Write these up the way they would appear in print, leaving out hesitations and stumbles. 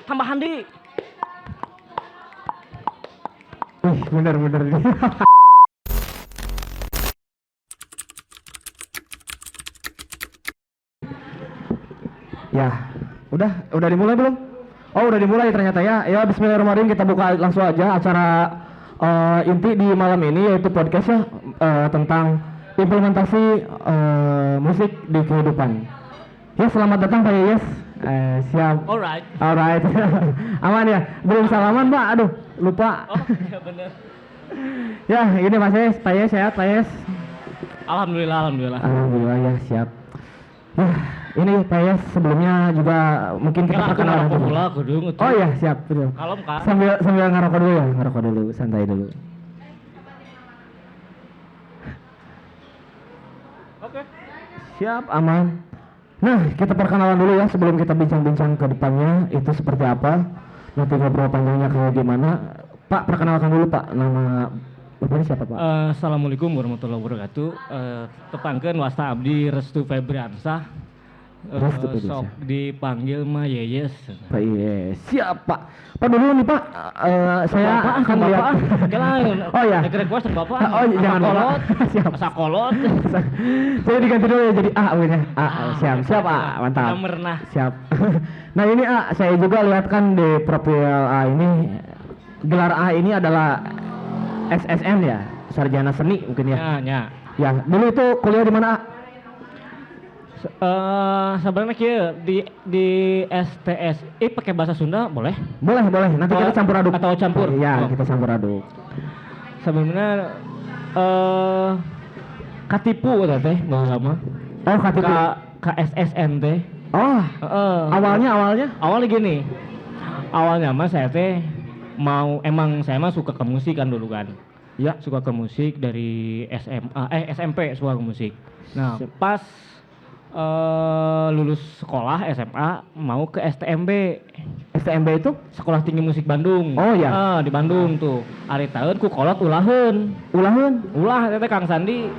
tambahan di. Bener. Ya, udah dimulai belum? Oh, udah dimulai ternyata ya. Ya, bismillahirrahmanirrahim, kita buka langsung aja acara inti di malam ini, yaitu podcast ya, tentang implementasi musik di kehidupan. Ya, selamat datang Pak Yeyes. Siap. Alright. Aman ya? Belum salaman Pak, aduh lupa. Oh iya bener. Ya, ini Mas Yeyes, Pak Yeyes sehat Pak Yeyes? Alhamdulillah. Alhamdulillah ya, siap. Ya, ini Pak Yeyes sebelumnya juga mungkin kita perkenalan dulu. Oh iya, siap, betul. Kalem Kak. Sambil ngerokok dulu, santai dulu. Oke. Siap, aman. Nah, kita perkenalan dulu ya sebelum kita bincang-bincang ke depannya itu seperti apa. Nanti ngobrol panjangnya kayak gimana. Pak, perkenalkan dulu Pak, nama Bapak siapa Pak? Assalamualaikum warahmatullahi wabarakatuh. Tepangkeun wasta abdi Restu Febriansah. Restu Febriansah. Sok dipanggil mah Yeyes. Pak Yeyes. Siap Pak. Pak dulu nih Pak, saya akan lihat. Oh ya. Request Bapak. Oh jangan kolot. Siap. Sakolot. Saya diganti dulu ya jadi A ya. Siap A, mantap. Pernah. Siap. Nah ini A, saya juga lihat kan di profil A ini, gelar A ini adalah SSN ya, sarjana seni mungkin ya. Ya, dulu itu kuliah di mana A? Sebenarnya kia di STSI pakai bahasa Sunda boleh? Boleh. Nanti kita campur aduk. Atau campur? Iya, kita campur aduk. Sebenarnya katipu teh bahasa. Oh, katipu. KSSN teh. Oh. Awalnya? Awalnya gini. Awalnya mah saya teh saya mah suka ke musik kan dulu kan. Ya, suka ke musik dari SMP suka ke musik. Nah, pas lulus sekolah SMA mau ke STMB. STMB itu Sekolah Tinggi Musik Bandung. Oh ya. Di Bandung tuh. Ari taeun ku kolot ulaheun. Ulah teh Kang Sandi.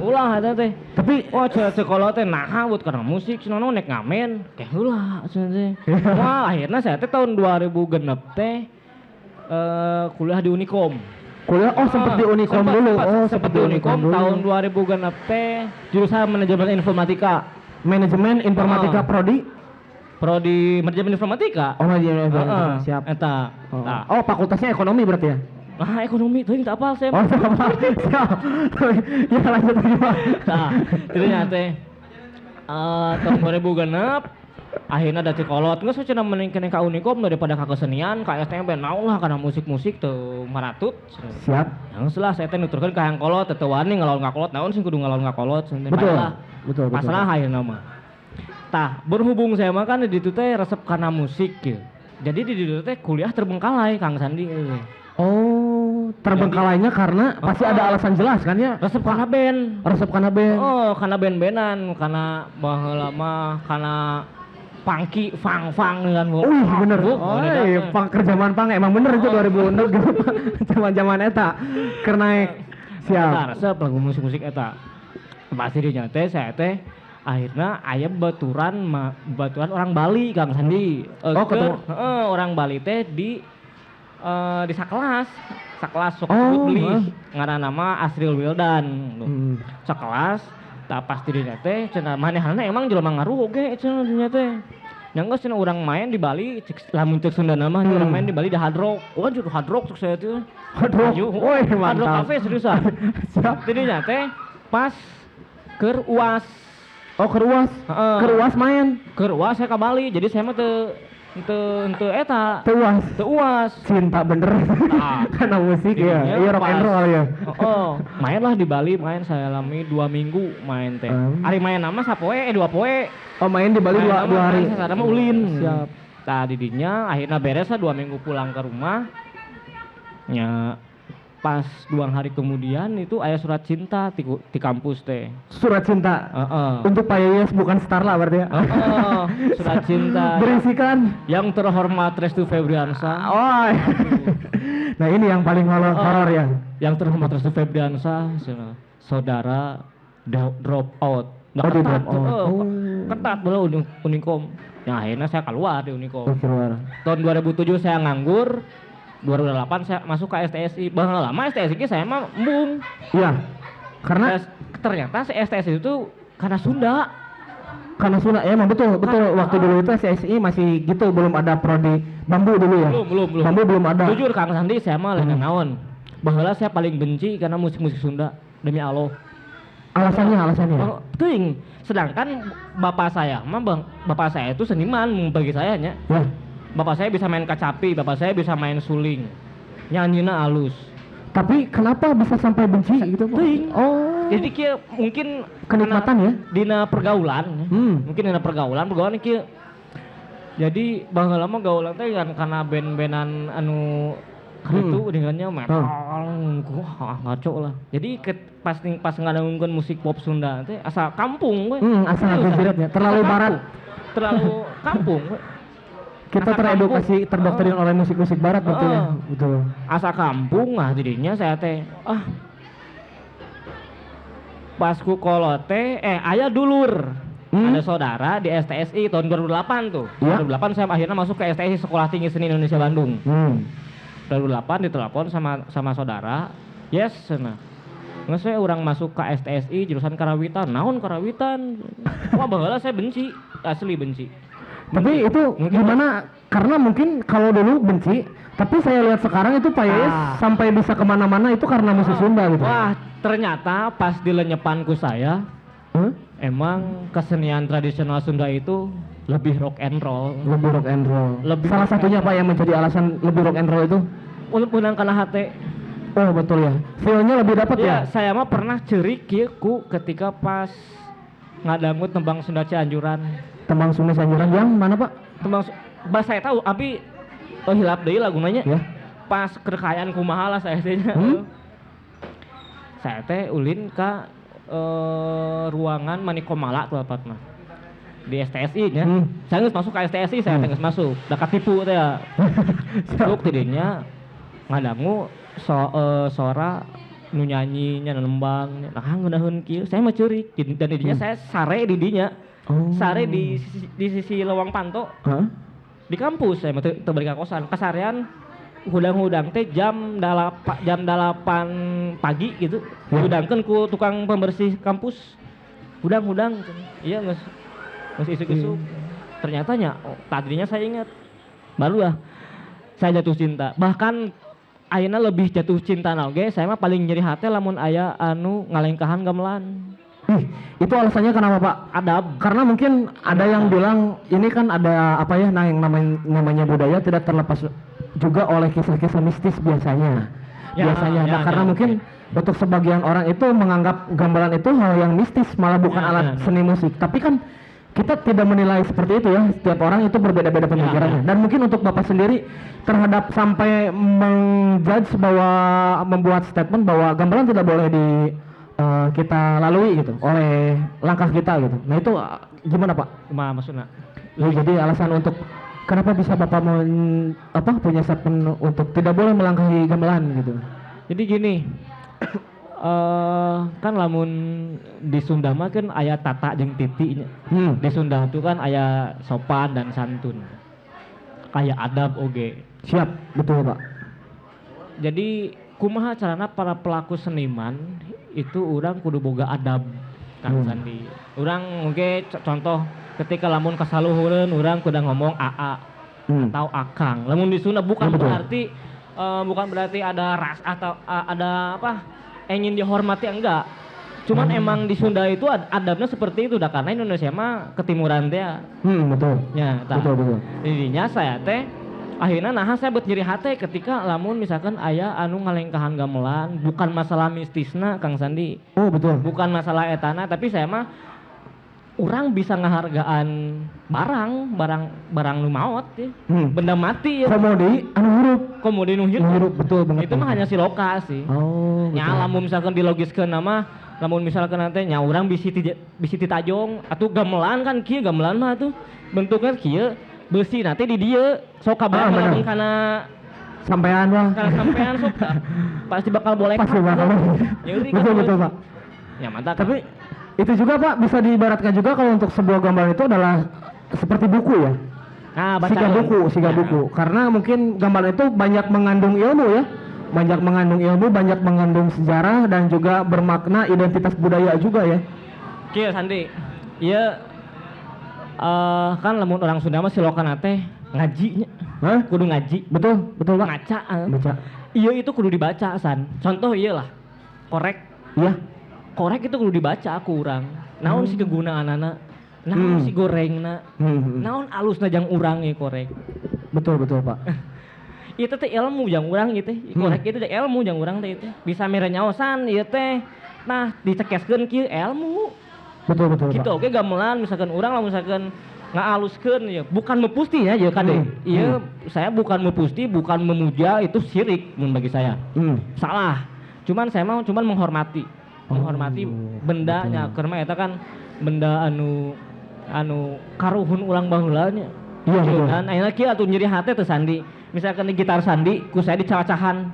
Ulah teh. Tapi sekolah teh naha buat karena musik sinono nek ngamen. Kayak ulah teh. Wah, akhirnya saya teh tahun 2006 teh kuliah di Unikom. Sempat di Unikom dulu. Sempat di Unikom tahun 2006 teh jurusan manajemen informatika. Manajemen informatika Prodi manajemen informatika. Manajemen informatika, siap. Eta. Oh, fakultasnya ekonomi berarti ya? Ekonomi teuing teu apal saya. Siap. Ya lanjut lagi Pak. Tidinya teh tahun 2006 akhirnya ada cikolot nggak cenah mending kene ka Unikom daripada ka kesenian ka STMB naulah kana musik-musik teu maratut. Siap. Yang setelah saya teh nuturkeun ka hayang kolot teu wani ngalawan ngakolot naon sing kudu ngalawan ngakolot. Betul. Masalah ayeuna mah. Tah, berhubung saya mah kan di ditu teh resep kana musik gitu. Jadi di ditu teh kuliah terbengkalai Kang Sandi. Oh, terbengkalainya karena pasti ada alasan jelas kan ya? Resep kana band. Oh, kana band-bandan, kana baheula mah kana funky fang dengan bener. Kerjaan pang emang bener itu 2006 gitu Pak. Zaman-zaman eta keur naik. Siap. Resep lagu musik-musik eta. Pasti dinya teh saya teh akhirnya aya baturan orang Bali Kang Sandi. Orang Bali teh di sakelas sok beli ngaranna nama Asril Wildan. Sakelas tah pasti dinya teh cenah manehna emang jelema ngaruh oge cenah dinya teh. Nya geus cenah urang main di Bali lamun teu Sundana mah urang main di Bali di Hard Rock. Juru Hard Rock cek saya teh. Hard Rock. Mantap. Hard Rock Cafe seriusan. Siap. Tidinya teh pas keur UAS. Keur UAS main. Keur UAS saya ke Bali. Jadi saya mah teu eta. Teu UAS. Cinta bener. Karena musik ya. Iya rock and roll ya. Main lah di Bali, saya alami 2 minggu main teh. Ari main nama sapoe 2 poe. Main di Bali 2 hari. Saya mah ulin. Siap. Tah didinya akhirnya beres lah 2 minggu pulang ke rumah. Nya pas 2 hari kemudian itu aya surat cinta di kampus teh. Surat cinta? Untuk Pak Yeyes bukan Starla berarti ya? Surat cinta. Berisikan? Yang terhormat Restu Febriansah. Nah ini yang paling horor ya? Yang terhormat Restu Febriansah, saudara drop out Udah Oh, di ketat, drop out. ketat bro Unikom. Yang akhirnya saya keluar di Unikom. Oh, keluar. Tahun 2007 saya nganggur, 2008 saya masuk ke STSI. Bang lama STSI saya mah embung. Iya. Karena Ternyata si STSI itu karena Sunda. karena Sunda ya emang betul waktu dulu itu SSI masih gitu belum ada prodi bambu dulu ya. Belum. Bambu belum ada. Jujur Kang Sandi saya mah lain naon. Baheula saya paling benci karena musik-musik Sunda demi Allah. Alasannya. Oh, teuing. Sedangkan bapak saya itu seniman bagi saya nya. Ya. Bapak saya bisa main kacapi, bapak saya bisa main suling. Nyanyina alus. Tapi kenapa bisa sampai benci gitu, Pak? Teuing. Oh. Jadi kia mungkin Kenikmatan ya? Dina pergaulan. Mungkin dina pergaulan kia. Jadi baheula mah gaulan teh kan karena band-bandan anu itu dengannya metal ngaco lah. Jadi pas ngadengkeun musik pop Sunda teh asa kampung we. Asa ngagejeretnya, terlalu barat. Terlalu kampung we. Kita teredukasi, terdoktrin oleh musik-musik barat betul ya. Betul. Asa kampung jadinya saya teh pas ku kolot teh aya dulur. Ada saudara di STSI tahun 2008 tuh. Ya? 2008 saya akhirnya masuk ke STSI Sekolah Tinggi Seni Indonesia Bandung. 2008 ditelepon sama saudara. Yes, cenah. Nges saya orang masuk ke STSI jurusan karawitan. Naon karawitan? Wah, baheula saya benci, asli benci. Tapi itu gimana? Karena mungkin kalau dulu benci, tapi saya lihat sekarang itu Pak Yayes sampai bisa kemana-mana itu karena musik Sunda gitu. Wah, ternyata pas di lenyepanku saya, emang kesenian tradisional Sunda itu lebih rock and roll. Lebih rock and roll. Salah satunya Pak yang menjadi alasan lebih rock and roll itu? Unang kana hate. Oh betul ya. Feel-nya lebih dapat ya. Saya mah pernah ceurik kieu ku ketika pas ngadangu tembang Sunda Cianjuran. Tembang Sunda Cianjuran yang mana Pak? Tembang bahasa saya tahu, tapi hilap deui lagunanya. Ya. Pas kerekayaan kumaha lah saya teh. Saya teh ulin ka ruangan Manikomala tuh tepatna. Di STSI nya. Saya geus masuk ke STSI, saya geus masuk. Da katipu teh ya. Masuk tidinya ngadangu suara nu nyanyinya nu nembang. Nah, ngeunaheun kieu saya mah ceurik dan didinya saya sare di dinya. Sare di sisi leuwang panto. Di kampus saya mah teu balik ka kosan. Kasarean hudang-hudang teh jam 8 pagi gitu. Hudangkeun ku tukang pembersih kampus. Hudang-hudang. Iya geus isuk-isuk. Ternyata nya tadinya saya ingat. Baru lah saya jatuh cinta. Bahkan ayeuna lebih jatuh cinta oge, saya mah paling nyeri hati lamun aya anu ngalengkahan gamelan. Itu alasannya kenapa Pak? Adab. Karena mungkin ada yang bilang ini kan ada apa ya, yang namanya budaya tidak terlepas juga oleh kisah-kisah mistis biasanya. Karena mungkin untuk sebagian orang itu menganggap gamelan itu hal yang mistis, malah bukan alat seni musik. Tapi kan kita tidak menilai seperti itu ya, setiap orang itu berbeda-beda pemikirannya. Dan mungkin untuk Bapak sendiri terhadap sampai menjudge bahwa membuat statement bahwa gamelan tidak boleh kita lalui gitu oleh langkah kita gitu. Nah itu gimana Pak? Maksudnya? Jadi alasan untuk kenapa bisa Bapak punya statement untuk tidak boleh melangkahi gamelan gitu. Jadi gini, kan lamun di Sunda mah kan aya tata jeung titinya. Di Sunda itu kan aya sopan dan santun. Kayak adab oge. Siap, betul Pak. Jadi kumaha carana para pelaku seniman itu urang kudu boga adab Kang Sandi. Urang oge contoh ketika lamun kasaluhureun urang kudu ngomong aa atau akang. Lamun di Sunda bukan berarti ada ras atau ada apa ingin dihormati, enggak. Cuman emang di Sunda itu adabnya seperti itu dah, karena Indonesia mah ketimuran teh. Betul. Ya, betul. Jadinya saya teh akhirnya saya buat nyeri hati ketika lamun misalkan aya anu ngalengkahan gamelan, bukan masalah mistisna Kang Sandi. Oh betul. Bukan masalah etana, tapi saya mah orang bisa ngehargaan barang nu maot ya. Benda mati ya. Komodi nu hirup. Betul banget. Itu mah hanya siloka sih. Oh. Nya lamun misalkan dilogiskeun nama, lamun misalkan nanti nya urang bisi tajong atuh gamelan kan kieu gamelan mah tuh bentuknya kieu besi nanti di dieu sok kabar kana sampean mah. Kana sampean sok pasti bakal boleh. Pasti bakal. Ya Betul Pak. Ya mantap. Tapi Itu juga Pak bisa diibaratkan juga kalau untuk sebuah gambaran itu adalah seperti buku ya. Nah, Siga buku. Karena mungkin gambaran itu banyak mengandung ilmu ya. Banyak mengandung ilmu, banyak mengandung sejarah dan juga bermakna identitas budaya juga ya. Kieu Sandi. Ieu kan lamun orang Sunda mah silokana teh ngaji nya. Hah? Kudu ngaji. Betul Pak. Ngaca. Baca. Iya itu kudu dibaca San. Contoh ieu lah. Korek. Iya. Korek itu kudu dibaca aku urang. Naon si kegunaanana? Naon si gorengna? Naon alusna jang urang ieu korek. Betul Pak. Itu teh ilmu jang urang ieu teh. Korek itu teh ilmu jang urang teh itu. Bisa mere nyaosan ieu teh. Nah, dicekeskeun kieu ilmu. Betul Gitu Pak. oke gamelan misalkan urang lamun misalkan ngaaluskeun ya, bukan mepusti ya ieu kade. Ieu saya bukan mepusti, bukan memuja, itu syirik mun bagi saya. Salah. Cuman saya mau menghormati. Menghormati bendanya karena eta kan benda anu karuhun ulang baheula nya. Iya betul. Dan ayeuna kieu atuh nyeri hate teh Sandi. Misalkan di gitar Sandi ku saya dicacahan.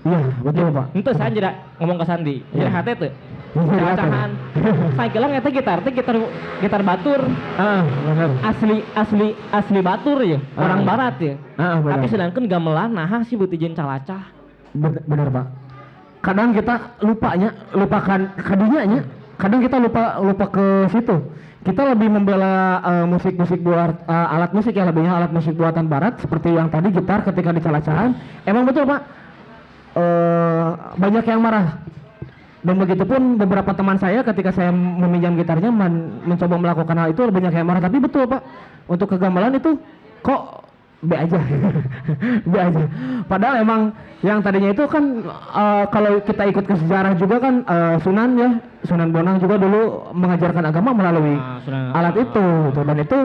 Iya betul Pak. Henteu saya jadi ngomong ke Sandi. Nyeri hate teh. Cacahan. Sagelang eta gitar teh gitar batur. Benar. Asli batur ya. Orang barat ya. Benar. Tapi sedangkan gamelan naha sih beuti jeung calacah. Benar Pak. Kadang kita lupakan kadinya nya. Kadang kita lupa ke situ. Kita lebih membela musik buat alat musik ya, lebihnya alat musik buatan barat seperti yang tadi gitar ketika di calacahan. Emang betul Pak. Banyak yang marah. Dan begitupun beberapa teman saya ketika saya meminjam gitarnya mencoba melakukan hal itu banyak yang marah. Tapi betul Pak, untuk kegamelan itu kok B aja. B aja. Padahal emang yang tadinya itu kan kalau kita ikut ke sejarah juga kan Sunan Bonang juga dulu mengajarkan agama melalui alat itu gitu. Dan itu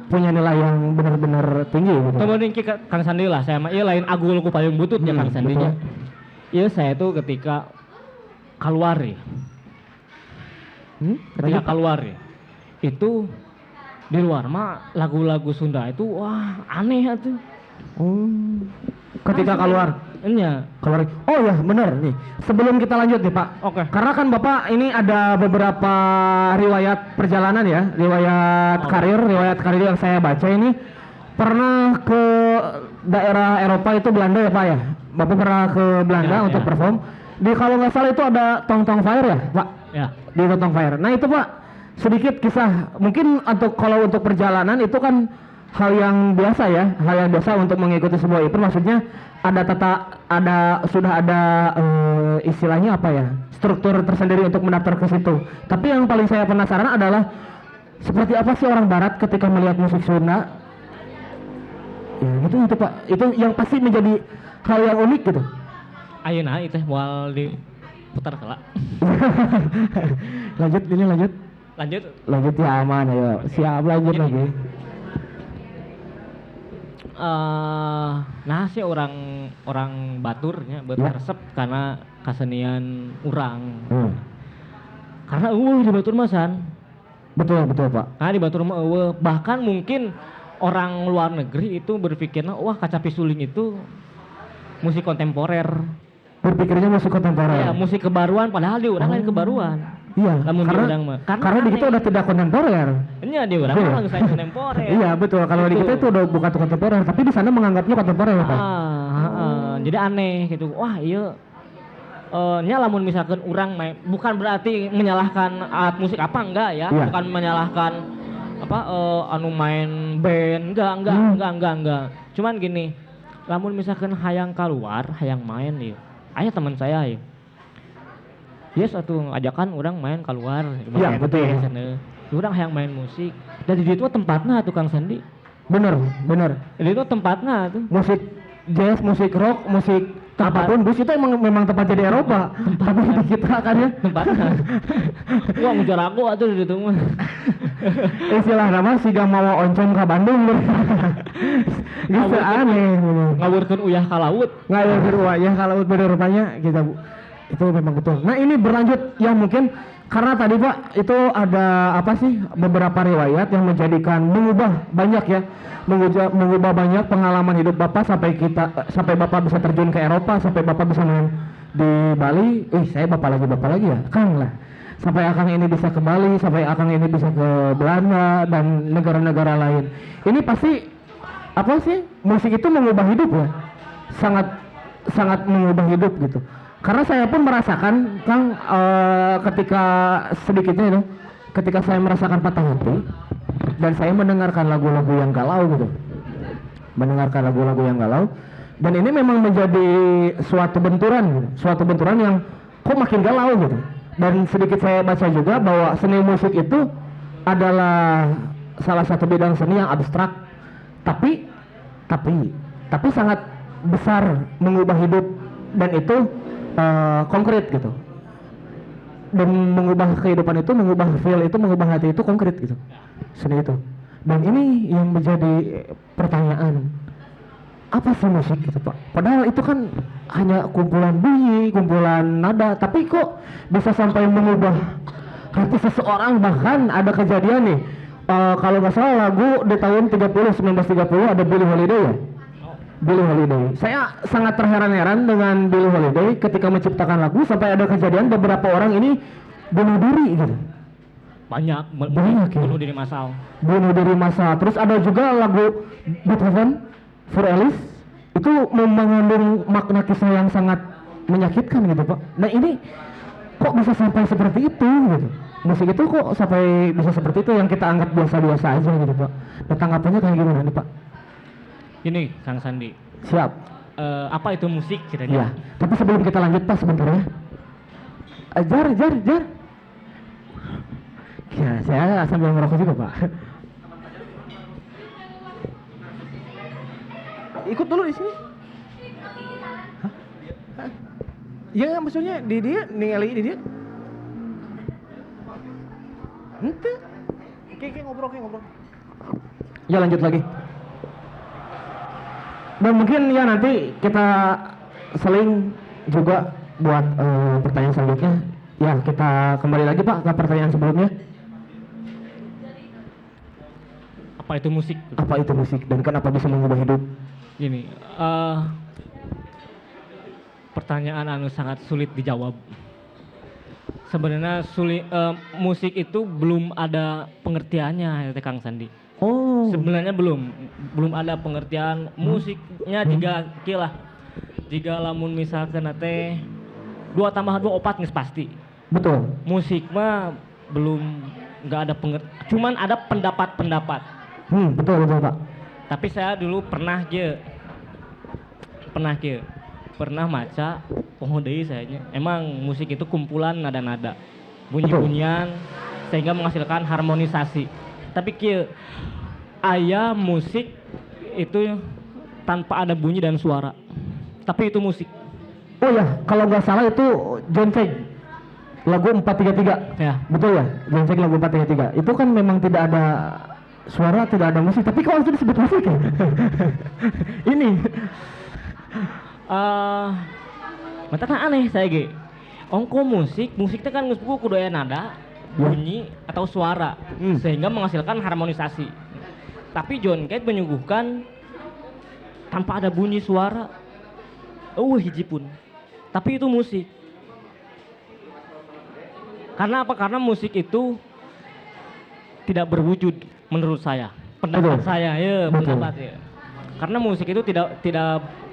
punya nilai yang benar-benar tinggi gitu. Kemudian Kang Sandi lah, saya mah ieu lain agul ku payung butut ya Kang Sandi nya. Ieu saya tuh ketika keluar ya. Ketika keluar ya. Itu di luar mah lagu-lagu Sunda itu wah aneh atuh. Ketika keluar. Iya. Keluar. Oh ya benar nih. Sebelum kita lanjut nih Pak. Oke. Karena kan Bapak ini ada beberapa riwayat perjalanan ya, riwayat karir yang saya baca ini pernah ke daerah Eropa itu Belanda ya Pak ya. Bapak pernah ke Belanda untuk perform. Di kalau nggak salah itu ada Tong Fire ya Pak. Ya. Di Tong Fire. Nah itu Pak sedikit kisah mungkin kalau untuk perjalanan itu kan hal yang biasa ya, hal yang biasa untuk mengikuti sebuah event. Maksudnya sudah ada istilahnya apa ya, struktur tersendiri untuk mendaftar ke situ. Tapi yang paling saya penasaran adalah seperti apa sih orang Barat ketika melihat musik Sunda? Ya itu Pak, itu yang pasti menjadi hal yang unik gitu. Ayeuna itu moal diputar kala. Lanjut ya aman ayo. Siap lanjut gini. lagi. Nah sih orang baturnya resep karena kesenian urang. Karena di batur masan. Betul Pak. Karena di batur mah bahkan mungkin orang luar negeri itu berpikirnya wah kaca pisuling itu musik kontemporer. Berpikirnya musik kontemporer. Iya, musik kebaruan padahal di urang lain kebaruan. Iya, karena di kita udah tidak kontemporer. Iya, di urang mah geus kontemporer. Iya, betul. Kalau di kita itu udah bukan kontemporer, tapi di sana menganggapnya kontemporer ya, Pak. Jadi aneh gitu. Wah, iya nya lamun misalkan urang main bukan berarti menyalahkan alat musik apa enggak ya, bukan menyalahkan anu main band enggak. Cuman gini, lamun misalkan hayang keluar, hayang main ya. Aya teman saya ya. Yes atuh ajakan orang main keluar. Iya betul. Orang hayang main musik. Dan di situ tempatnya tuh Kang Sandi. Bener. Di situ tempatnya tuh. Musik jazz, musik rock, musik apapun, bus itu memang tempat jadi Eropa. Tapi di kita kan ya. Tempatnya. Wah ngujar aku atuh di situ mah. Istilah nama siga mawa oncom ke Bandung. Gitu aneh. Ngawurkeun uyah ka laut. Ngawurkeun uyah ka laut bener rupanya kita itu memang betul. Nah ini berlanjut yang mungkin karena tadi Pak itu ada beberapa riwayat yang mengubah banyak ya, mengubah banyak pengalaman hidup Bapak sampai Bapak bisa terjun ke Eropa, sampai Bapak bisa main di Bali. Saya Bapak lagi ya, Kang lah. sampai akang ini bisa ke Bali, sampai akang ini bisa ke Belanda dan negara-negara lain. Ini pasti apa sih, musik itu mengubah hidup ya, sangat mengubah hidup gitu. Karena saya pun merasakan Kang, ketika sedikitnya itu, ketika saya merasakan patah hati dan saya mendengarkan lagu-lagu yang galau gitu, dan ini memang menjadi suatu benturan yang kok makin galau gitu. Dan sedikit saya baca juga bahwa seni musik itu adalah salah satu bidang seni yang abstrak, tapi sangat besar mengubah hidup, dan itu konkret gitu. Dan mengubah kehidupan itu, mengubah feel itu, mengubah hati itu konkret gitu, seni itu. Dan ini yang menjadi pertanyaan, apa sih musik gitu Pak? Padahal itu kan hanya kumpulan bunyi, kumpulan nada, tapi kok bisa sampai mengubah hati seseorang. Bahkan ada kejadian nih, kalau nggak salah lagu di tahun 1930 ada Billie Holiday ya. Billie Holiday. Saya sangat terheran-heran dengan Billie Holiday ketika menciptakan lagu, sampai ada kejadian beberapa orang ini bunuh diri gitu. Banyak ya? bunuh diri massal. Bunuh diri massal. Terus ada juga lagu Beethoven, For Alice, itu mengandung makna kisah yang sangat menyakitkan gitu Pak. Nah ini kok bisa sampai seperti itu gitu. Musik itu kok sampai bisa seperti itu, yang kita anggap biasa-biasa aja gitu Pak. Nah tanggapannya kayak gimana nih Pak? Ini Kang Sandi. Siap. Apa itu musik Ya, kiranya? tapi sebelum kita lanjut Pak sebentar ya. Jar. Ya, saya sambil ngerokok juga Pak. Ikut dulu di sini. Hah? Ya maksudnya di dia, ningali di dia. Ente. Oke, ngobrol. Ya lanjut lagi. Dan mungkin ya nanti kita seling juga buat pertanyaan selanjutnya. Ya kita kembali lagi Pak ke pertanyaan sebelumnya. Apa itu musik? Apa itu musik dan kenapa bisa mengubah hidup? Gini, pertanyaan sangat sulit dijawab. Sebenarnya musik itu belum ada pengertiannya ya Kang Sandi. Oh. Sebenarnya belum ada pengertian musiknya. Jika lamun misalkan teh 2 tambah 2 4 geus pasti. Betul. Musik mah belum, nggak ada cuman ada pendapat-pendapat. Betul Pak. Tapi saya dulu pernah maca deui sayanya. Emang musik itu kumpulan nada-nada, bunyi-bunyian sehingga menghasilkan harmonisasi. Tapi aya musik itu tanpa ada bunyi dan suara, tapi itu musik. Oh ya, kalau nggak salah itu John Cage, lagu 433. Ya. Betul ya, John Cage lagu 433. Itu kan memang tidak ada suara, tidak ada musik, tapi kok itu disebut musik ya? Ini Mata aneh saya ongko musik teh kan geus kudu aya nada, bunyi atau suara sehingga menghasilkan harmonisasi. Tapi John Cage menyuguhkan tanpa ada bunyi suara, hiji pun. Tapi itu musik. Karena apa? Karena musik itu tidak berwujud menurut saya. Pendapat saya ya, pendapat ya. Karena musik itu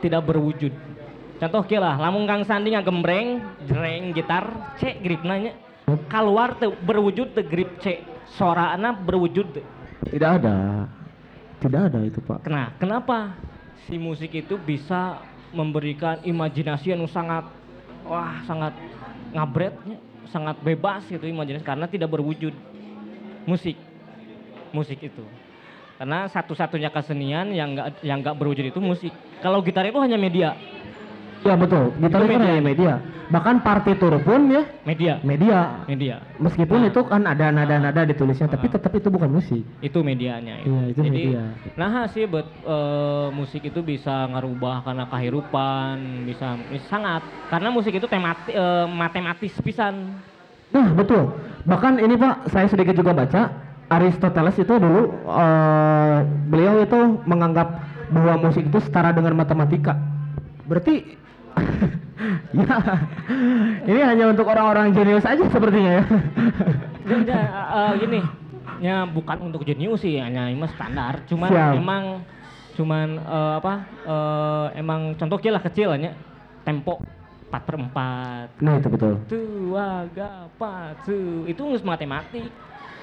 tidak berwujud. Contoh lah, lamun Kang Sandi ngagembreng, jreng gitar, C gripna nya. Keluar teu berwujud teu grip C. Soraana berwujud teu. Tidak ada itu Pak. Kenapa si musik itu bisa memberikan imajinasi yang sangat ngabretnya, sangat bebas gitu imajinasi, karena tidak berwujud musik itu. Karena satu-satunya kesenian yang nggak berwujud itu musik. Kalau gitar itu hanya media. Ya betul, gitar itu hanya media. Bahkan partitur pun ya media. Meskipun itu kan ada nada-nada ditulisnya, tapi tetap itu bukan musik. Itu medianya. Iya, itu jadi, media. Nah sih musik itu bisa ngerubah karena kehidupan, bisa sangat. Karena musik itu matematis pisan. Nah betul. Bahkan ini Pak, saya sedikit juga baca, Aristoteles itu dulu beliau itu menganggap bahwa musik itu setara dengan matematika. Berarti Ya, ini hanya untuk orang-orang jenius aja sepertinya ya. Gini, ya bukan untuk jenius sih, hanya ini mah standar. Cuman Siap. emang contohnya lah kecil hanya tempo 4/4. Nah itu betul. Tua gapa itu geus matematik.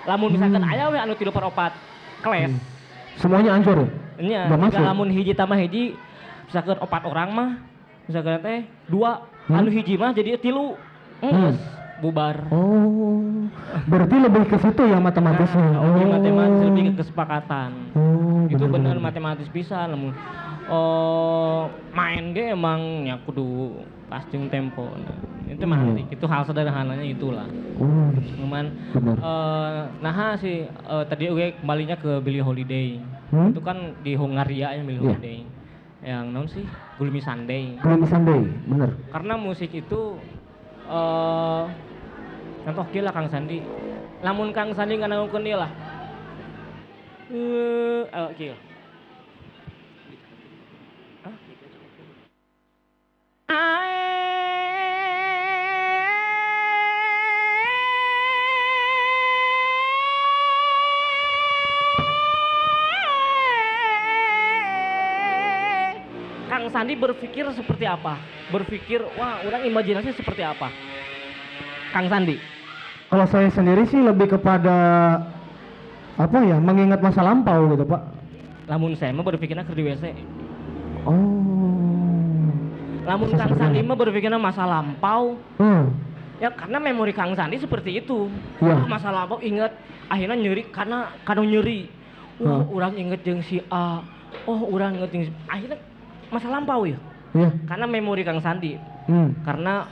Lamun misalkan aya we anu 3/4 kelas. Semuanya hancur ya? Nya, Nggak masuk? lamun hiji tambah hiji misalkan 4 orang mah misalkan teh 2 anu hiji mah jadi 3. Geus bubar. Oh, berarti lebih ke situ ya matematisnya. Lebih matematis, lebih ke kesepakatan. Itu bener bener. matematis pisan lamun main ge emang ya kudu pas jeung tempo. Nah, itu matematik. Itu hal sederhananya itulah. Cuman tadi gue kembalinya ke Billie Holiday. Itu kan di Hungaria ya Billie Holiday. Yang naon sih? Gloomy Sunday. Gloomy Sunday, bener. Karena musik itu contoh gila Kang Sandi. Lamun Kang Sandi nganangkeun ieu lah. Kieu. Kang Sandi berpikir seperti apa? Berpikir, wah, orang imajinasi seperti apa? Kang Sandi. Kalau saya sendiri sih lebih kepada apa ya, mengingat masa lampau gitu, Pak. Lamun saya mah berpikirnya ke di WC. Oh. Lamun Kang Sandi mah berpikirnya masa lampau. Ya karena memori Kang Sandi seperti itu. Masa lampau inget, akhirnya nyeri karena nyeri. Orang inget jeung si A. Orang inget jeung si akhirnya masa lampau ya. Karena memori Kang Sandi. Karena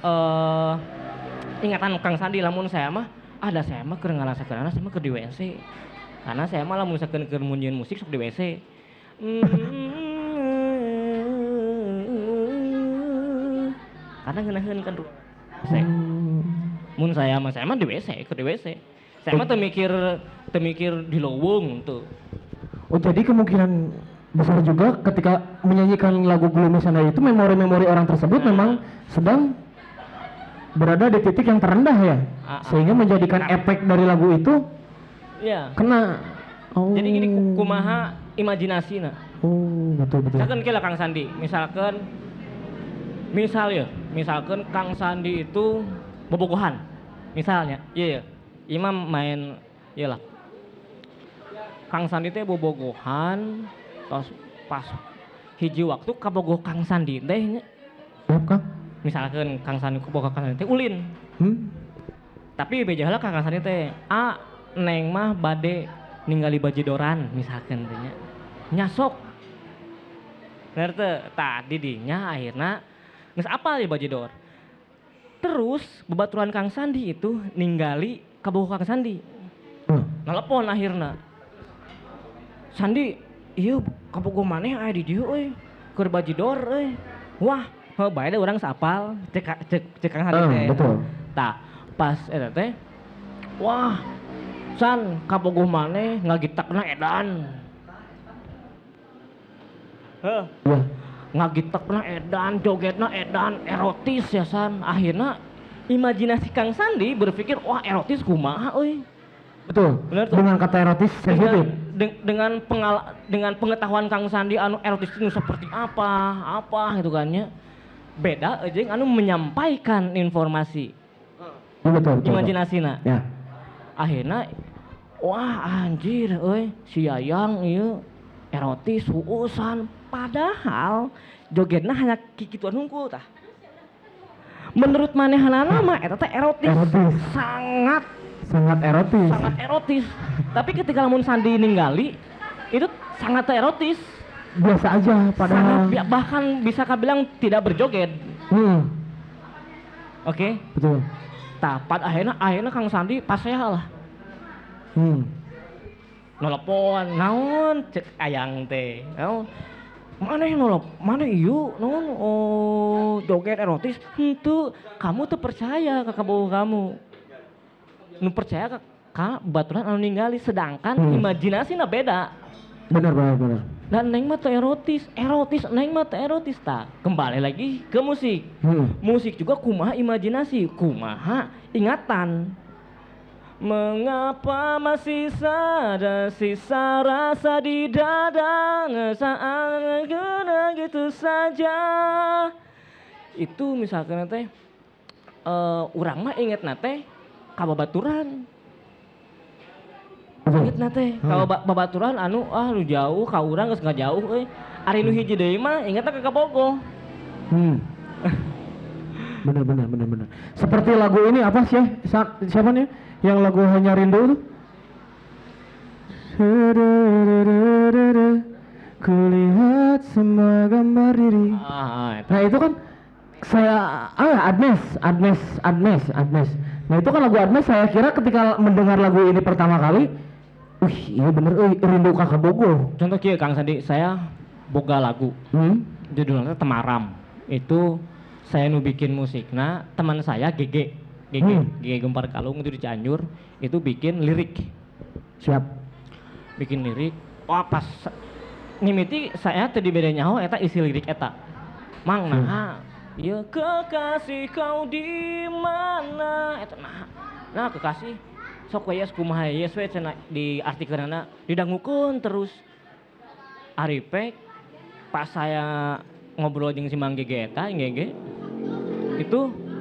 ingatan Kang Sandi lamun saya mah saya mah keur ngalasakeunana saya mah keur di WC. Karena saya mah lamun sakeun keur munjieun musik sok di WC. Karena ngeunaheun kan WC. Mun saya mah di WC, keur di WC. Saya mah teu mikir di leuweung tuh. Oh, jadi kemungkinan besar juga ketika menyanyikan lagu Gloomy Sunday itu memori-memori orang tersebut memang sedang berada di titik yang terendah ya, sehingga menjadikan efek dari lagu itu kena. Jadi gini kumaha imajinasina. Betul. Misalkan kira Kang Sandi, misalkan Kang Sandi itu bobogohan, misalnya, Imam main, iyalah. Kang Sandi teh bobogohan, pas hiji waktu kabogoh Kang Sandi teh nya. Misalkan Kang Sandi kabogoh Kang Sandi teh ulin. Tapi bejalah Kang Sandi teh, neng mah bade ningali bajidoran misalkan teh nya. Nyasok. Bener teh, tadi dinya akhirna geus apal ya bajidor. Terus babaturan Kang Sandi itu ningali kabogoh Kang Sandi. Nelepon akhirna. Sandi, ieu kabogoh maneh aya di dieu euy. Keur bajidor euy. Wah, bae da urang sapal cek Kang Sandi teh. Betul. Tah, pas eta teh wah, San kabogoh maneh ngagitakna edan. Ngagitakna edan, jogetna edan, erotis ya San. Akhirna imajinasi Kang Sandi berpikir, wah erotis kumaha euy. Betul. Benar tuh. Dengan kata erotis sensitif. Dengan pengetahuan Kang Sandi anu erotis itu seperti apa gitu kan ya. Beda aja anu menyampaikan informasi. Betul. Imajinasina. Ya. Akhirnya wah anjir euy si Yayang ieu erotis huusan padahal jogetna hanya kikituan hungkul tah. Menurut manehanana mah eta teh erotis. Sangat erotis. Tapi ketika lamun Sandi ningali itu sangat erotis. Biasa aja padahal. Bahkan bisa kabilang tidak berjoget. Oke. Betul. Tapat akhirnya Kang Sandi paseha lah. Nelpon naon cek ayang teh. Maneh ieu naon joget erotis. Henteu, kamu tuh percaya ke kabogoh kamu. Nu percaya ka baturan anu ningali sedangkan imajinasina beda. Benar. Dan neng mah teu erotis, neng mah teu erotis tak. Kembali lagi ke musik. Musik juga kumaha imajinasi, kumaha ingatan. Mengapa masih ada sisa rasa di dada saat kena gitu saja. Itu misalkan teh urang mah inget nate kababaturan. Inget nate kalau babaturan anu lu jauh ka urang geus ngajauh euy. Ari nu hiji deui mah ingetna ka Kabogo. Bener. Seperti lagu ini apa sih? Siapa nih? Yang lagu Hanya Rindu tuh? Kulihat semua gambar diri. Nah itu kan saya Admes. Nah itu kan lagu Admes, saya kira ketika mendengar lagu ini pertama kali, iya bener, rindu ka Kabogo. Contoh kieu Kang Sandi, saya boga lagu. Judulnya Temaram. Itu saya nu bikin musikna, teman saya Gege Gempar Kalung itu di Cianjur, itu bikin lirik. Siap. Bikin lirik. Wah pas mimiti saya teu dibere nyaho eta isi lirik eta. Mang nah, ya kekasih kau di mana? Eta nah kekasih sok we kumaha yes we cenah di artikeunana didangukeun terus. Aripek pas saya ngobrol jeung si Mang Gege eta, Gege itu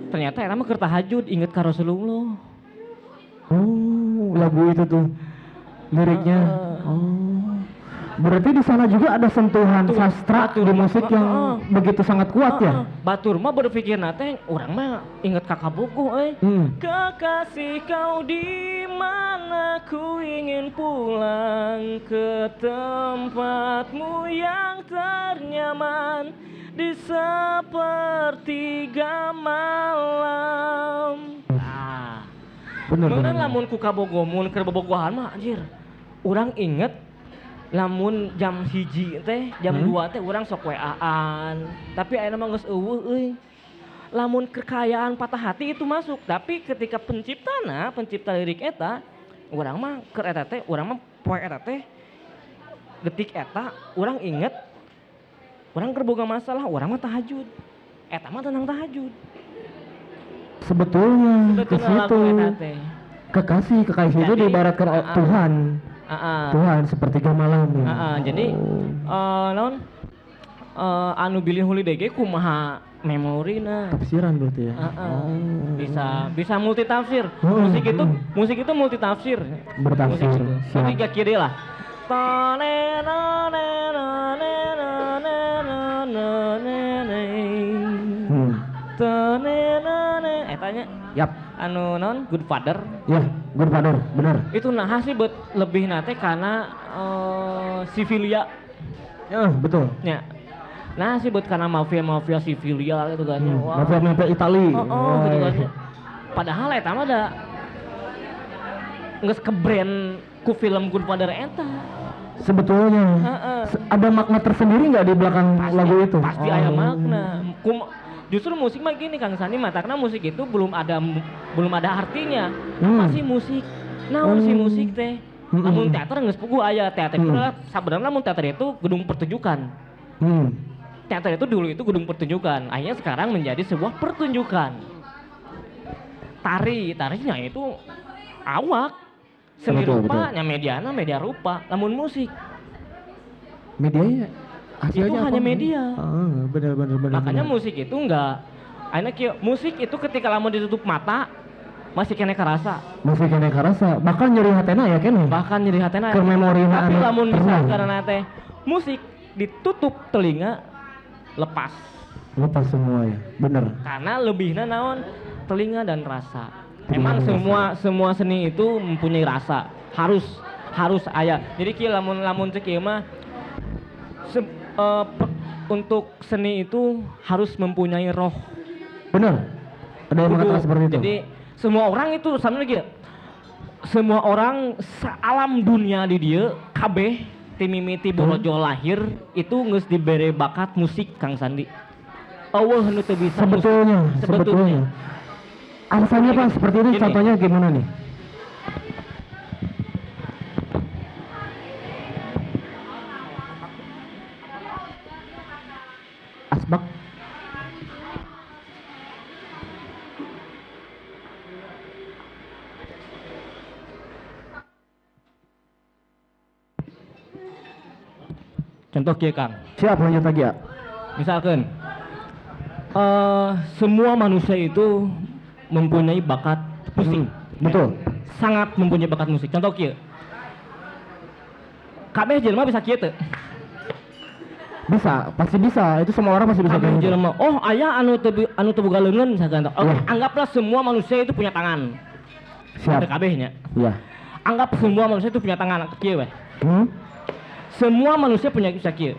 ternyata era mah keur tahajud inget ka Rasulullah. Oh, lagu itu tuh liriknya. Berarti di sana juga ada sentuhan sastra di musik yang begitu sangat kuat ya? Batur mah berpikir nate urang mah inget ka Kabogo euy. Kekasih kau di mana, ku ingin pulang ke tempatmu yang ternyaman di sepertiga malam. Bener. Lamun ku Kabogo mun keur bobogohan mah anjir. Urang inget lamun jam 1 teh, jam 2 teh urang sok WA-an. Tapi ayeuna mah geus eueuh euy. Lamun kekayaan patah hati itu masuk, tapi ketika pencipta lirik eta, urang mah keur eta teh, urang mah poe eta teh detik eta urang inget urang keur boga masalah, urang mah tahajud. Eta mah tenang tahajud. Sebetulnya ke situ kekasih itu diibaratkan Tuhan. Tuhan sepertiga malam ya. Jadi naon anu bilih huli DG kumaha memorina. Tafsiran berarti ya. Bisa multi tafsir. Musik itu multi tafsir. Bertafsir. Tiga kiri lah. Etanya yap. Anu non Good Father. Ya, Good Father, benar. Itu nah sih buat lebih nate karena Sivilia. Ya, betul. Ya. Nah sih buat karena mafia Sivilia gitu kan. Mafia Itali. Gitu kan. Padahal eta mah ada geus ke brand ku film Good Father eta. Sebetulnya ada makna tersendiri nggak di belakang lagu itu? Pasti ada makna. Justru musik mah gini Kang Sandi, karena musik itu belum ada artinya. Apa sih musik? Naon sih musik teh? Namun teater geus puguh aya teater itu sebenarnya namun teater itu gedung pertunjukan. Teater itu dulu itu gedung pertunjukan, akhirnya sekarang menjadi sebuah pertunjukan. Tarinya itu awak, seni rupa, nya media rupa, namun musik. Medianya itu hanya media. Benar. Makanya musik itu enggak. Akhirnya musik itu ketika lamun ditutup mata masih kena kerasa. Bahkan nyeri hatena ya kene. Ke memori tapi lamun bisa karena teh musik ditutup telinga lepas semua ya. Bener. Karena lebihnya naon telinga dan rasa. Emang semua seni itu mempunyai rasa. Harus aya. Jadi kieu lamun cek ieu mah untuk seni itu harus mempunyai roh. Benar. Ada yang mengatakan seperti itu. Jadi semua orang itu sama lagi. Semua orang sealam dunia di dia kabeh timimiti borojo lahir itu geus dibere bakat musik Kang Sandi. Eueuh nu teu bisa. Sebetulnya. Alasannya Pak seperti ini, contohnya gimana nih? Bak. Contoh kieu Kang. Siap, lanjut lagi ya. Misalkan semua manusia itu mempunyai bakat musik. Betul. Sangat mempunyai bakat musik. Contoh kieu. Kabeh jelema bisa kieu teu? Bisa, pasti bisa. Itu semua orang pasti bisa Kabeh kayak gitu. jelema. Oh, aya anu teu boga leungeun misalkan. Oke, Iya. anggaplah semua manusia itu punya tangan. Siap. Teu kabehnya. Iya. Anggap semua manusia itu punya tangan kieu weh. Semua manusia punya bisa kieu.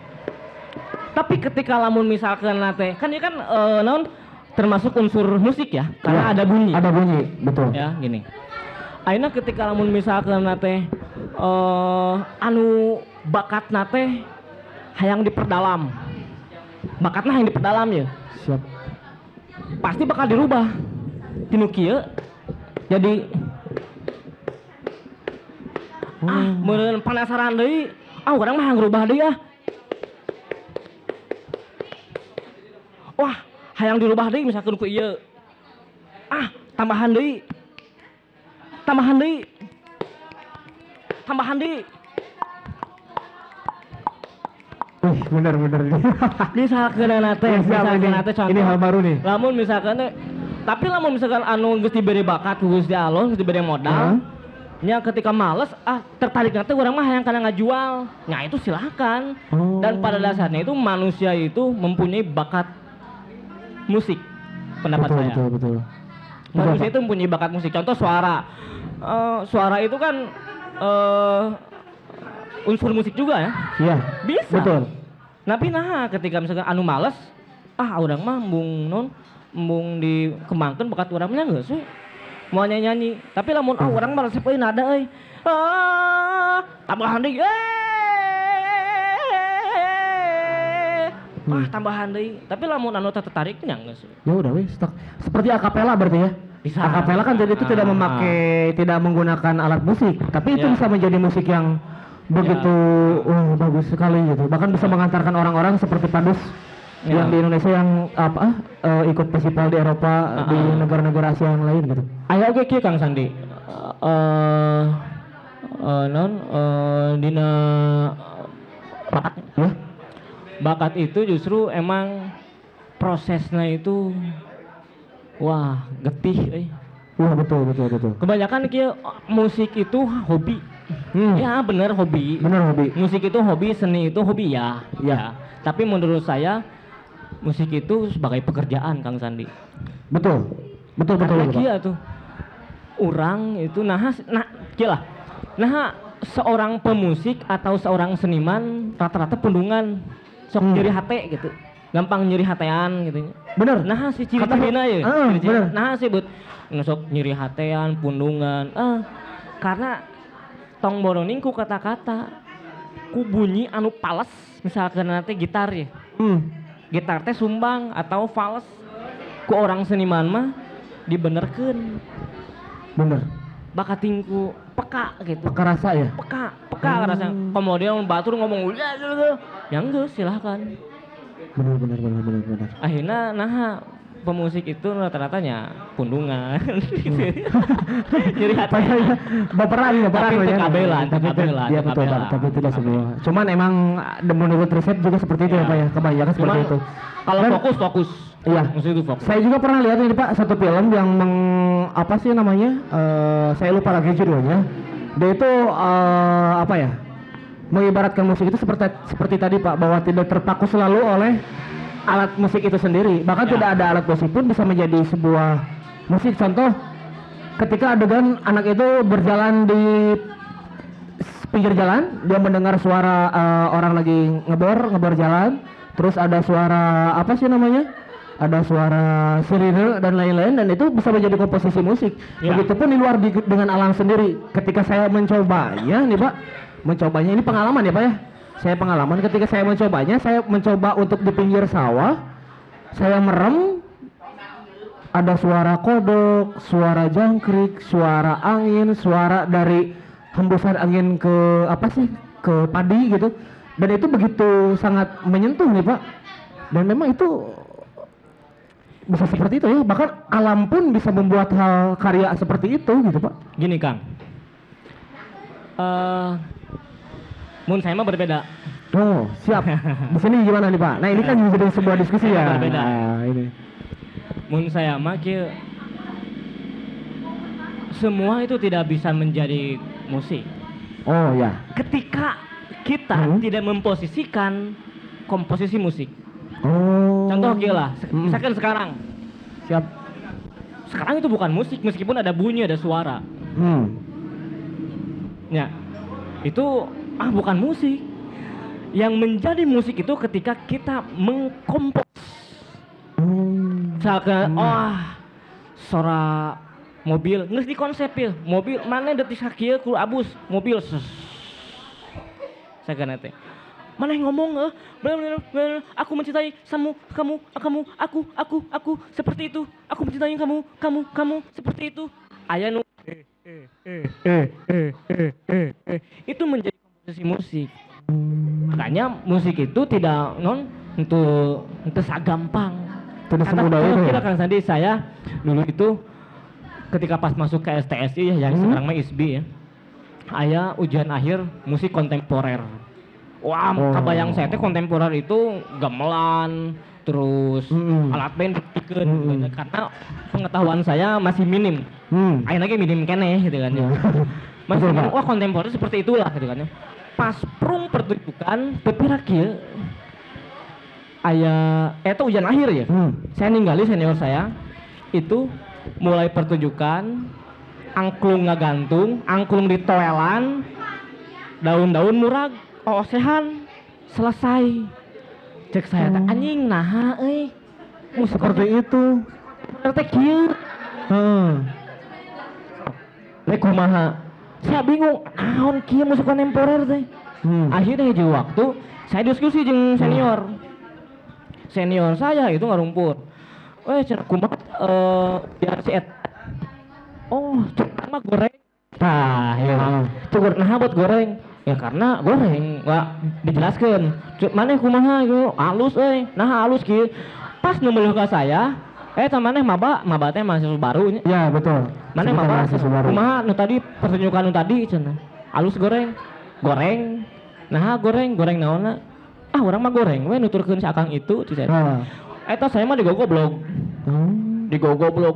Tapi ketika lamun misalkan nate, kan ini kan naon termasuk unsur musik ya, karena Iya, ada bunyi. Ada bunyi, betul. Ya, gini. Ayeuna ketika lamun misalkan nate anu bakat nate hayang diperdalam. Bakatna hayang diperdalam ya. Siap. Pasti bakal dirubah. Tinu kieu jadi meureun penasaran deui. Urang mah hayang ngerubah deui ah. Wah, hayang dirubah deui misalkan ku ieu. Tambahan deui. Tambahan deui. Tambahan deui. Bener. Misalkan teh, contoh. Ini hal baru nih. Lamun misalkan teh, tapi lamun misalkan anu geus diberi bakat ku Gusti Allah, geus diberi modal, nya ketika males tertarik nanti orang mah yang kadang ngajual. Nah, itu silahkan. Dan pada dasarnya itu manusia itu mempunyai bakat musik. Pendapat saya. Betul. Manusia itu mempunyai bakat musik. Contoh suara. Suara itu kan unsur musik juga ya. Iya. Bisa. Betul. Tapi nah ketika misalkan anu males, urang mah embung dikembangkan bakat urang nya geus we. Mau nyanyi, tapi lamun orang malah sepoin nada euy. Tambahan deui. Tambahan deui. Tapi lamun anu tertarik nya geus. Ya udah weh, stuck. Seperti akapela berarti ya. Bisa. Akapela kan jadi itu tidak menggunakan alat musik, tapi itu bisa menjadi musik yang begitu bagus sekali gitu. Bahkan bisa mengantarkan orang-orang seperti Padus yang di Indonesia yang ikut festival di Eropa, di negara-negara Asia yang lain gitu. Aya oge kieu Kang Sandi. Dina bakat ya. Bakat itu justru emang prosesnya itu getih Wah, betul. Kebanyakan kieu musik itu hobi. Ya bener hobi. Musik itu hobi, seni itu hobi ya. Tapi menurut saya musik itu sebagai pekerjaan Kang Sandi. Betul. Kia tuh. Orang itu seorang pemusik atau seorang seniman rata-rata pundungan sok nyeri hate gitu. Gampang nyeri hatean gitu. Bener. Nah si ciri-cirina ya. Bener. Nah si sok nyeri hatean, pundungan. Karena tong boroning ku kata-kata ku bunyi anu pales misalkan nanti gitar ya. Gitar teh sumbang atau fals ku orang seniman mah dibenerkeun. Bener. Bakat tingku peka gitu. Peka rasa ya? Peka rasa. Kemudian batur ngomong yang geus silahkan. Bener. Akhirnya pemusik itu rata-ratanya pundungan. Jadi hati baperan tapi kabelan. Iya betul Pak, tapi tidak semua. Cuman emang menurut riset juga seperti itu ya Pak ya, kebanyakan seperti itu. Kalau fokus. Iya. Musik itu fokus. Saya juga pernah lihat ini Pak satu film yang saya lupa lagi judulnya. Dia itu mengibaratkan musik itu seperti tadi Pak, bahwa tidak terpaku selalu oleh alat musik itu sendiri. Bahkan tidak ada alat musik pun bisa menjadi sebuah musik. Contoh, ketika adegan anak itu berjalan di pinggir jalan, dia mendengar suara orang lagi ngebor jalan, terus ada suara ada suara sirine dan lain-lain, dan itu bisa menjadi komposisi musik. Begitupun di luar dengan alam sendiri. Ketika saya mencobanya nih Pak, ini pengalaman ya Pak ya. Ketika saya mencoba untuk di pinggir sawah, saya merem, ada suara kodok, suara jangkrik, suara angin, suara dari hembusan angin ke padi gitu. Dan itu begitu sangat menyentuh nih Pak. Dan memang itu bisa seperti itu ya, bahkan alam pun bisa membuat hal karya seperti itu gitu Pak. Gini Kang, mun saya mah berbeda. Oh siap. Di sini gimana nih Pak? Nah ini kan jadi sebuah diskusi ya. Berbeda. Nah, ini. Mun saya mah kieu, semua itu tidak bisa menjadi musik. Oh ya. Ketika kita tidak memposisikan komposisi musik. Oh. Contoh gila, misalkan sekarang. Siap. Sekarang itu bukan musik meskipun ada bunyi, ada suara. Ya. Itu bukan musik. Yang menjadi musik itu ketika kita mengkompos. Misalkan suara mobil geus dikonsep ya. Mobil mana detik sakieu ku abus mobil. Sagan teh. Mana yang ngomong aku mencintai kamu aku seperti itu, aku mencintai kamu seperti itu, aya nu itu menjadi komposisi musik. Makanya musik itu tidak untuk sagampang. Tidak semudah itu. Kira Kang Sandi, saya dulu itu ketika pas masuk ke STSI ya, yang sekarang mah ISBI ya, aya ujian akhir musik kontemporer. Wah, kabayang saya teh kontemporer itu gamelan, terus alat band dipikeun karena pengetahuan saya masih minim. Ayeuna ge minim keneh gitu kan ya. Masih minim, wah kontemporer seperti itulah gitu kan ya. Pas prung pertunjukan tepira kieu aya eta ujian akhir ya. Saya ninggali senior saya itu mulai pertunjukan angklung ngagantung, angklung ditoelan, daun-daun murag osehan selesai. Cek saya teh anjing naha euy. Seperti itu. Teh kieu. Rek kumaha? Saya bingung, naon kieu musik kontemporer teh. Akhirnya hiji waktu saya diskusi jeung senior. Senior saya itu ngarumpur. Cenah kumaha biar si cek mah goreng. Tah, ya. Cukur naha buat goreng. Ya karena goreng nggak dijelaskan mana kumaha gitu halus nah halus kieu pas numuluh ka saya maneh maba teh mahasiswa baru nya. Ya betul. Maneh maba kumaha nu tadi pertunjukan nu tadi cenah halus goreng nah goreng naonna urang mah goreng we nuturkeun sakang itu di saya. Eta saya mah digogoblok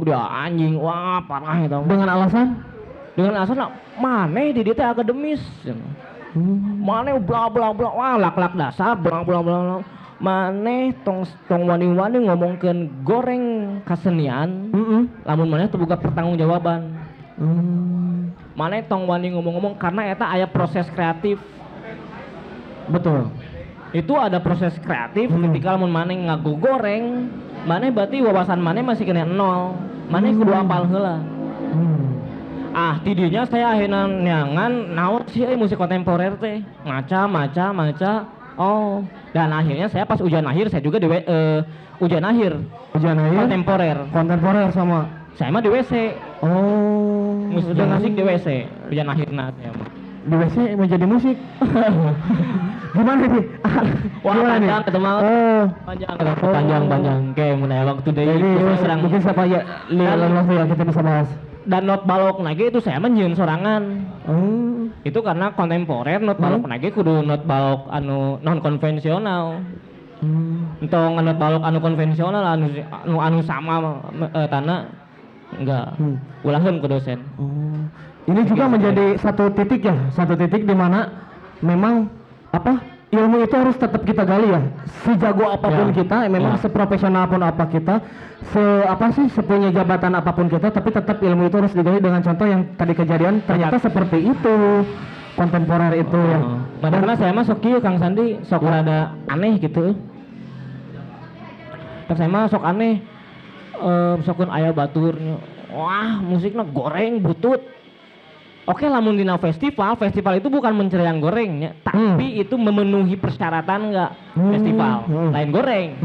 dia anjing wah parah eta. Dengan alasan maneh di dieu teh akademis. Maneh bla bla bla wah lak dasar bla bla bla. Maneh tong wani-wani ngomongkeun goreng kasenian. Lamun maneh teu boga pertanggungjawaban. Maneh tong wani ngomong-ngomong karena eta aya proses kreatif. Betul. Itu ada proses kreatif ketika lamun maneh ngaku goreng, maneh berarti wawasan maneh masih kena nol. Maneh kudu apal heula. Tidinya saya akhirnya nyangan naon sih musik kontemporer teh maca dan akhirnya saya pas ujian akhir saya juga di ujian akhir kontemporer sama saya mah di WC musik di WC ujian akhirna saya mah di WC menjadi musik. Gimana nih? Wah panjang ketemu panjang kayak mun aya waktu deui mungkin siapa ya lihat kita bisa bahas. Dan not balok lagi itu saya menyeun sorangan. Itu karena kontemporer not balok lagi kudu not balok anu non konvensional. Entong not balok anu konvensional anu sama tanah enggak. Ulahkeun ku dosen. Ini juga menjadi satu titik di mana memang ilmu itu harus tetap kita gali ya. Sejago apapun kita, memang seprofesional pun apa kita, sepunya jabatan apapun kita, tapi tetap ilmu itu harus digali dengan contoh yang tadi kejadian ternyata seperti itu. Kontemporer itu ya. Padahal saya mah sok kieu Kang Sandi, sok rada aneh gitu. Saya mah sok aneh. Sokun aya baturnya. Wah, musiknya goreng butut. Oke, lamun dina festival itu bukan menceriang gorengnya, tapi itu memenuhi persyaratan enggak festival. Lain goreng.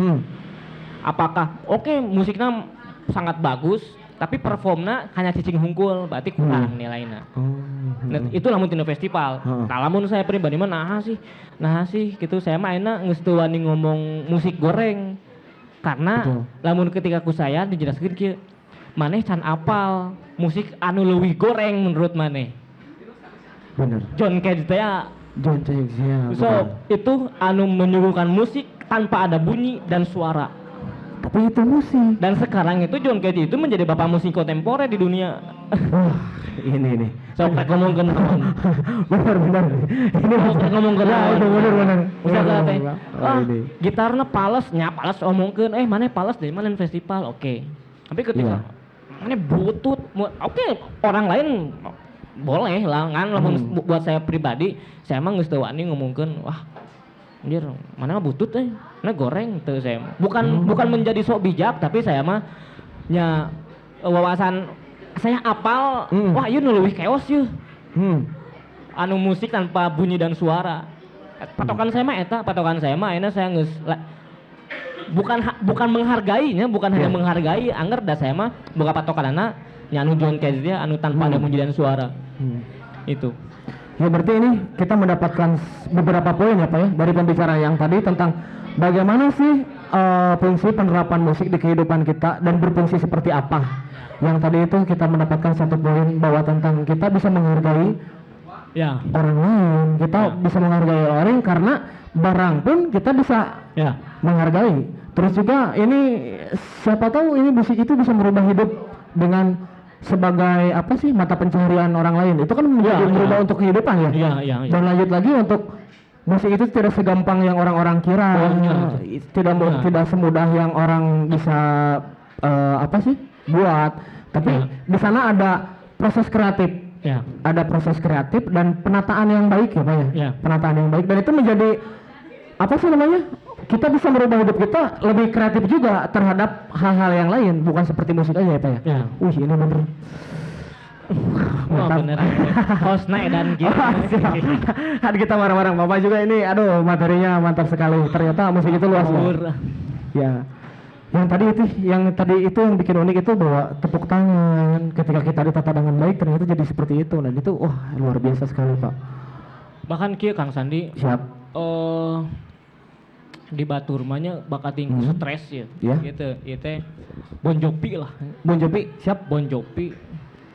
Apakah musiknya sangat bagus, tapi performna hanya cicing hungkul, berarti kurang nilainya. Nah, itu lamun tina festival. Nah, lamun saya pribadi mah nah sih gitu saya mah enak geus teu wani ngomong musik goreng. Karena lamun ketika ku saya dijelaskeun kieu, maneh can apal musik anu leuwih goreng menurut maneh. Bener. John Cage teh John Cage ya. so itu anu menyuguhkan musik tanpa ada bunyi dan suara. Tapi itu musik. Dan sekarang itu John Cage itu menjadi bapak musik kontemporer di dunia. Wah, ini. So ngomongkeun naon? Benar. Ini ngomongkeun naon? Itu benar. Misalnya teh, gitarna pales omongkeun, maneh pales dari mana festival, oke. Tapi ketika maneh butut, oke, orang lain boleh lah kan, buat saya pribadi, saya emang geus teu wani ngomongkeun, wah, anjir, mana butut mana goreng teu saya. Bukan menjadi sok bijak, tapi saya mah nya wawasan saya apal, wah ieu nu leuwih keos ieu. Anu musik tanpa bunyi dan suara. Patokan saya mah ayeuna saya geus bukan menghargainya, bukan hanya menghargai, angger da saya mah boga patokanana nya anu John Cage dia anu tanpa ada bunyi dan suara. Itu. Ya berarti ini kita mendapatkan beberapa poin ya Pak ya dari pembicaraan yang tadi tentang bagaimana sih fungsi penerapan musik di kehidupan kita dan berfungsi seperti apa. Yang tadi itu kita mendapatkan satu poin bahwa tentang kita bisa menghargai orang lain, kita bisa menghargai orang lain karena barang pun kita bisa menghargai. Terus juga ini siapa tahu ini musik itu bisa merubah hidup dengan sebagai apa sih mata pencaharian orang lain. Itu kan berubah untuk kehidupan ya. Dan lanjut lagi untuk musik itu tidak segampang yang orang-orang kira. Tidak semudah yang orang bisa buat. Tapi di sana ada proses kreatif. Ada proses kreatif dan penataan yang baik ya Pak ya. Penataan yang baik dan itu menjadi apa sih namanya? Kita bisa merubah hidup kita lebih kreatif juga terhadap hal-hal yang lain, bukan seperti musik aja ya Pak ya. Wih ini bener. Wah bener. Hostnya dan gitu. Had kita marah-marah Bapak juga ini, aduh materinya mantap sekali. Ternyata musik itu luas ya. Ya. Yang tadi itu yang bikin unik itu bahwa tepuk tangan ketika kita ditata dengan baik ternyata jadi seperti itu. Dan itu wah luar biasa sekali Pak. Bahkan kieu Kang Sandi. Siap. Di batur mahnya bakal tinggi stres ya. Gitu. Itu Bon Jovi lah. Bon Jovi, siap. Bon Jovi.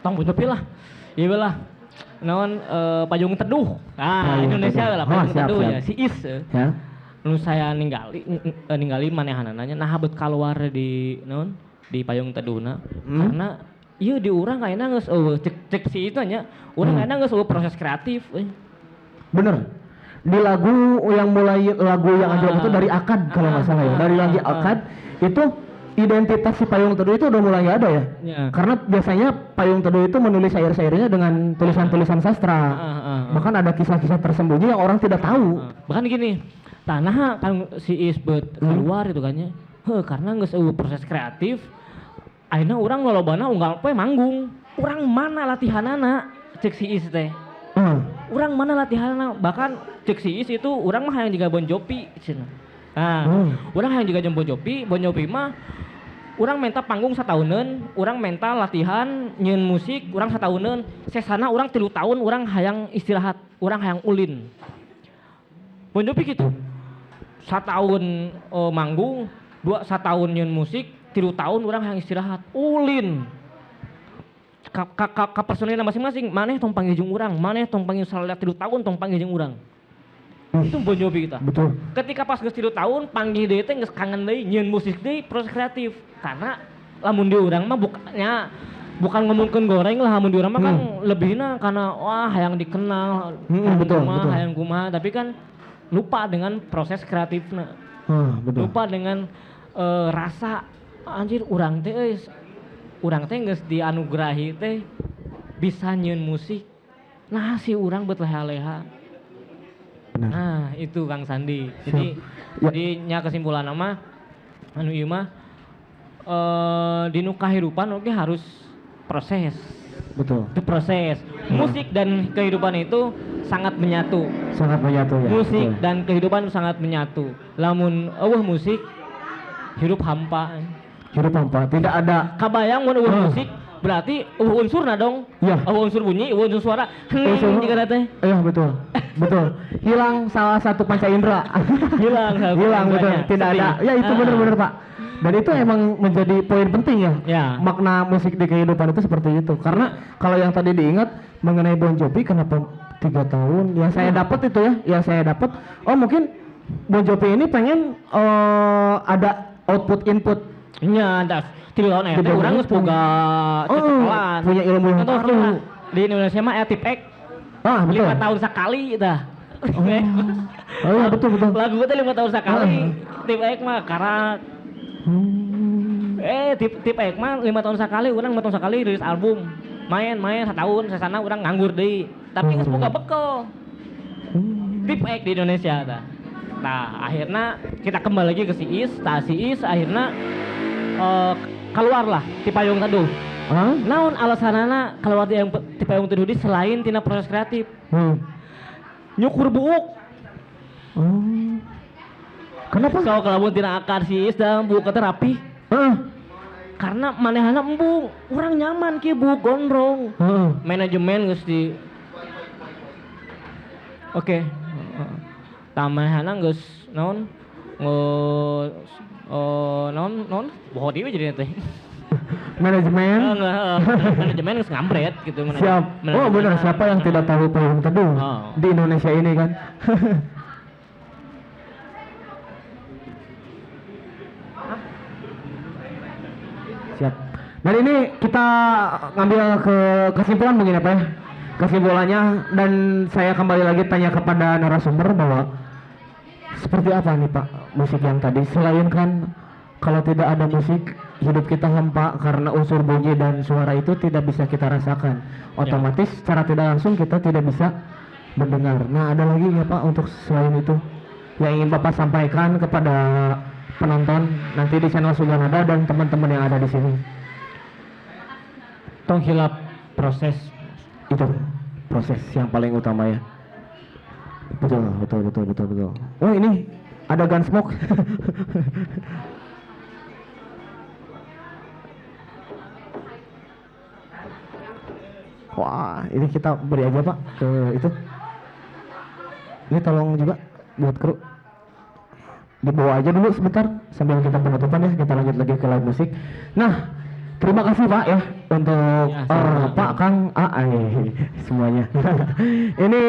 Tong Bon Jovi lah. Iya lah. Naon Payung Teduh. Indonesia lah Payung Teduh ya. Si Is. Ya. Nu saya ningali manehanana nah habet keluar di naon di Payung Teduhna. Karena ieu di urang kayaknya geus cek si itu nya. Urang kayaknya geus proses kreatif. Bener. Di lagu yang anjlok itu dari Akad kalau nggak salah ya. Dari lagu Akad itu identitas si Payung Teduh itu udah mulai ada ya. Karena biasanya Payung Teduh itu menulis syair-syairnya dengan tulisan-tulisan sastra. Bahkan ada kisah-kisah tersembunyi yang orang tidak tahu. Bahkan gini, tanah kan si Isbet keluar itu kan ya. Karena geus proses kreatif. Akhirnya orang lolobana unggal poe manggung. Urang mana latihanana cek si Is teh. Urang mana latihanana bahkan cek si Is itu urang mah hayang juga Bon Jovi cenah. Urang hayang juga jeung Bon Jovi mah urang menta panggung satauneun, urang menta latihan nyeun musik urang satauneun, sesana urang 3 tahun urang hayang istirahat, urang hayang ulin. Bon Jovi gitu. Sataun manggung, 1 tahun nyeun musik, 3 tahun urang hayang istirahat, ulin. Ka personilna masing-masing, maneh tong panggil jeung urang, maneh tong panggil salada 3 tahun tong panggil jeung urang. Itu Bon Jovi kita. Betul. Ketika pas geus 3 tahun panggil deui teh geus kangen deui nyeun musik deui proses kreatif. Karena lamun di urang mah bukan ngomongkeun goreng lah, lamun di urang mah kan lebihna karena wah hayang dikenal. Betul. Hayang kumaha, tapi kan lupa dengan proses kreatifna. Lupa dengan rasa anjir urang teh geus dianugerahi teh bisa nyeun musik. Nah si urang beut leha-leha. Nah itu Kang Sandi. Jadi nya kesimpulan mah anu ieu mah dinu kahirupan oke harus proses. Betul. Itu proses. Musik dan kehidupan itu sangat menyatu. Sangat menyatu ya. Musik betul. dan kehidupan sangat menyatu. Lamun musik hidup hampa. hidup hampa, tidak ada. Kabayang mun musik berarti unsurna dong. Iya. Unsur bunyi, unsur suara. Unsur- Jika teh. Iya betul, betul. Hilang salah satu panca indera. Hilang Hilang betul. indera. Tidak ada. Ya itu benar-benar Pak. Dan itu emang menjadi poin penting ya. Ya. Makna musik di kehidupan itu seperti itu. Karena kalau yang tadi diingat mengenai Bon Jovi kenapa 3 tahun? Yang saya dapat itu ya, yang saya dapat. Oh mungkin Bon Jovi ini pengen ada output input. Nya das 3 tahun Gede urang geus gitu. boga cetelan. Punya ilmu yang Contoh baru. di Indonesia mah aya tip X. Ah betul. 5 tahun sekali tah. Oh iya betul betul. Lagu teh 5 tahun sekali. Tip X mah karak. Tip X mah 5 tahun sekali, urang 5 tahun sekali rilis album. Main setahun, sesana urang nganggur deui. Tapi geus boga bekel. Tip X di Indonesia tah. Nah, akhirnya kita kembali lagi ke si Is akhirnya keluarlah ti payung teduh. Hah? Naon alasanana keluar ti payung teduh di selain tina proses kreatif? Nyukur buuk. Kenapa? So kalau tina akar si Is dan buuk teh rapi. Karena manehana embung, urang nyaman kieu buuk gondrong. Manajemen geus di Oke. Tamahana geus naon? Non boho deui jadi teh. Manajemen. Manajemen geus ngambret gitu Siap. Oh benar, siapa yang tidak tahu payung teduh di Indonesia ini kan? Siap. Dan ini kita ngambil ke kesimpulan begini Pak ya. Kesimpulannya dan saya kembali lagi tanya kepada narasumber bahwa seperti apa nih Pak musik yang tadi, selain kan kalau tidak ada musik hidup kita hampa karena unsur bunyi dan suara itu tidak bisa kita rasakan, otomatis secara tidak langsung kita tidak bisa mendengar. Nah ada lagi ya Pak untuk selain itu yang ingin Bapak sampaikan kepada penonton nanti di channel Suganada dan teman-teman yang ada di sini? Tong hilap proses Itu proses yang paling utama ya. Betul. Oh ini ada gun smoke. Wah, ini kita beri aja Pak ke itu. Ini tolong juga buat kru. Dibawa aja dulu sebentar sambil kita penutupan ya, kita lanjut lagi ke live musik. Nah, terima kasih Pak ya untuk Pak Kang semuanya. Ini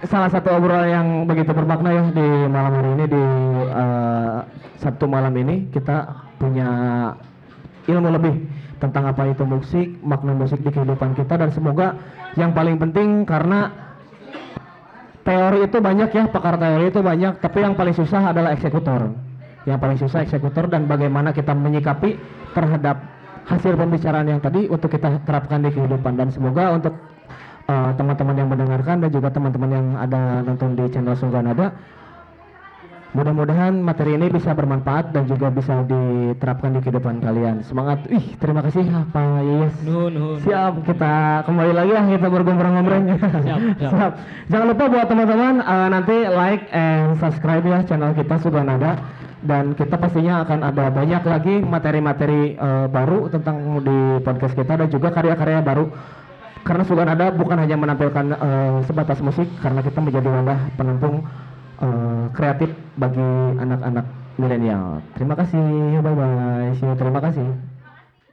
salah satu obrolan yang begitu bermakna ya di malam hari ini, di Sabtu malam ini kita punya ilmu lebih tentang apa itu musik, makna musik di kehidupan kita, dan semoga yang paling penting karena teori itu banyak ya, pakar teori itu banyak, tapi yang paling susah adalah eksekutor. Yang paling susah eksekutor dan bagaimana kita menyikapi terhadap hasil pembicaraan yang tadi untuk kita terapkan di kehidupan. Dan semoga untuk teman-teman yang mendengarkan dan juga teman-teman yang ada nonton di channel Suganada, mudah-mudahan materi ini bisa bermanfaat dan juga bisa diterapkan di kehidupan kalian. Semangat. Terima kasih Pak Yes. Siap, kita kembali lagi ya, kita bergombrong-gombrong. Siap. Jangan lupa buat teman-teman nanti like and subscribe ya channel kita Suganada, dan kita pastinya akan ada banyak lagi materi-materi baru tentang di podcast kita dan juga karya-karya baru. Karena Suganada bukan hanya menampilkan sebatas musik, karena kita menjadi wadah penampung kreatif bagi anak-anak milenial. Terima kasih, bye bye. Terima kasih.